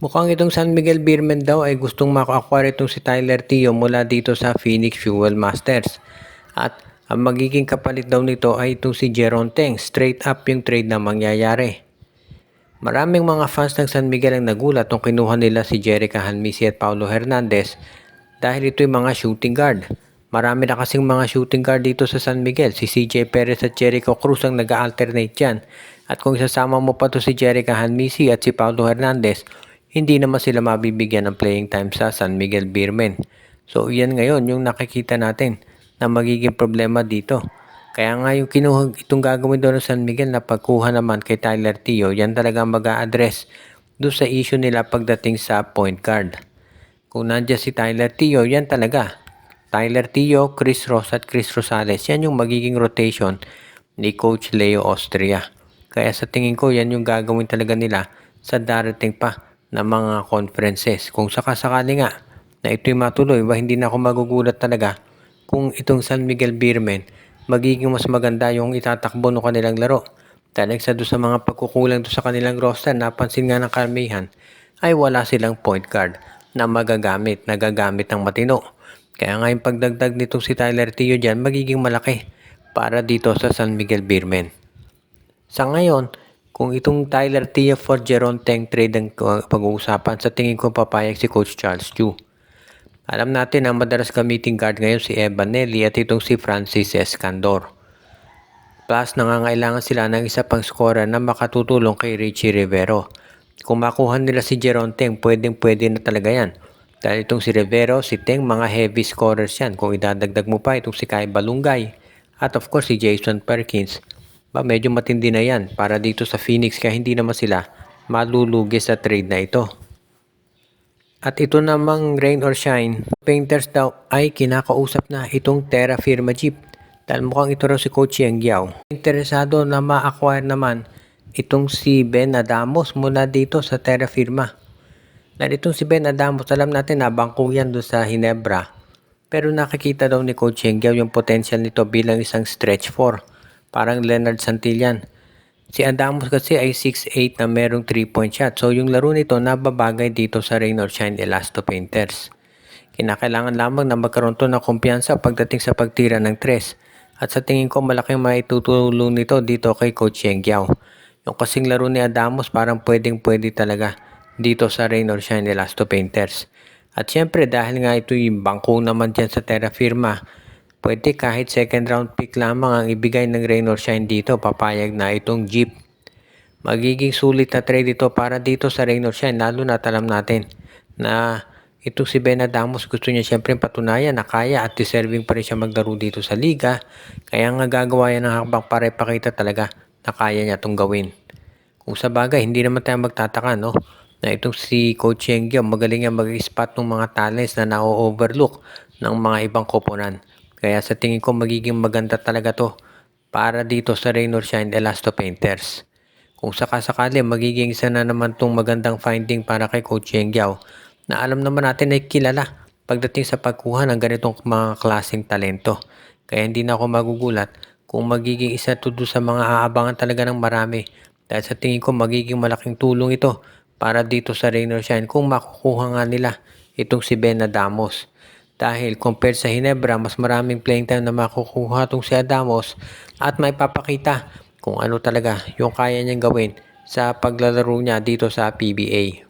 Mukhang itong San Miguel Beerman daw ay gustong maka-acquire itong si Tyler Teo mula dito sa Phoenix Fuel Masters. At ang magiging kapalit daw nito ay itong si Jeron Teng. Straight up yung trade na mangyayari. Maraming mga fans ng San Miguel ang nagulat nung kinuha nila si Jerica Hanmisi at Paulo Hernandez dahil ito'y mga shooting guard. Marami na kasing mga shooting guard dito sa San Miguel. Si CJ Perez at Jericho Cruz ang nag-alternate dyan. At kung isasama mo pa to si Jerica Hanmisi at si Paulo Hernandez, hindi naman sila mabibigyan ng playing time sa San Miguel Beermen. So yan ngayon yung nakikita natin na magiging problema dito. Kaya nga yung itong gagawin doon ng San Miguel na pagkuha naman kay Tyler Teo, yan talaga mag-a-address doon sa issue nila pagdating sa point guard. Kung nandiyan si Tyler Teo, yan talaga. Tyler Teo, Chris Ross at Chris Rosales, yan yung magiging rotation ni Coach Leo Austria. Kaya sa tingin ko, yan yung gagawin talaga nila sa darating pa na mga conferences. Kung sakasakali nga na ito'y matuloy, hindi na ako magugulat talaga kung itong San Miguel Beermen magiging mas maganda yung itatakbo ng kanilang laro. Dahil sa doon sa mga pagkukulang doon sa kanilang roster, napansin nga ng karamihan ay wala silang point guard na nagagamit ng matino. Kaya nga yung pagdagdag nitong si Tyler Teo dyan magiging malaki para dito sa San Miguel Beermen. Sa ngayon, kung itong Tyler Teo for Jeron Teng trade ang pag-uusapan, sa tingin ko papayag si Coach Charles Chu. Alam natin na madalas gamiting guard ngayon si Evan Nelly at itong si Francis Escandor. Plus, nangangailangan sila ng isa pang scorer na makatutulong kay Richie Rivero. Kung makuha nila si Jeron Teng, pwede na talaga yan. Dahil itong si Rivero, si Teng, mga heavy scorers yan. Kung idadagdag mo pa itong si Kai Balungay at of course si Jason Perkins, medyo matindi na yan para dito sa Phoenix kaya hindi naman sila malulugi sa trade na ito. At ito namang rain or shine, Painters daw ay kinakausap na itong Terra Firma Jeep. Dahil mukhang ito raw si Coach Yeng Yao. Interesado na ma-acquire naman itong si Ben Adamos mula dito sa Terra Firma. Dahil itong si Ben Adamos, alam natin na bangko yan doon sa Hinebra. Pero nakikita daw ni Coach Yeng Yao yung potential nito bilang isang stretch 4. Parang Leonard Santillan. Si Adamos kasi ay 6'8 na merong 3-point shot. So yung laro nito nababagay dito sa Rain or Shine Elasto Painters. Kinakailangan lamang na magkaroon to ng kumpiyansa pagdating sa pagtira ng 3. At sa tingin ko malaking maitutulong nito dito kay Coach Yeng Yao. Yung kasing laro ni Adamos parang pwede talaga dito sa Rain or Shine Elasto Painters. At syempre dahil nga ito yung bangko naman dyan sa Terra Firma, pwede kahit second round pick lamang ang ibigay ng Rain or Shine dito, papayag na itong Jeep. Magiging sulit na trade ito para dito sa Rain or Shine, lalo na alam natin na itong si Ben Adamos gusto niya siyempre patunayan na kaya at deserving pa rin siya maglaro dito sa liga. Kaya nga gagawa yan ng hakbang para ipakita talaga na kaya niya itong gawin. Kung sa bagay, hindi naman tayo magtataka na itong si Coach Yeng Yao magaling yan mag-spot ng mga talents na na-overlook ng mga ibang koponan. Kaya sa tingin ko magiging maganda talaga to para dito sa Rain or Shine Elasto Painters. Kung sakasakali magiging isa na naman tong magandang finding para kay Coach Yeng Yao na alam naman natin ay kilala pagdating sa pagkuha ng ganitong mga klaseng talento. Kaya hindi na ako magugulat kung magiging isa to sa mga aabangan talaga ng marami. Dahil sa tingin ko magiging malaking tulong ito para dito sa Rain or Shine kung makukuha nga nila itong si Ben Adamos. Dahil compared sa Hinebra, mas maraming playing time na makukuha itong si Adamos at may papakita kung ano talaga yung kaya niyang gawin sa paglalaro niya dito sa PBA.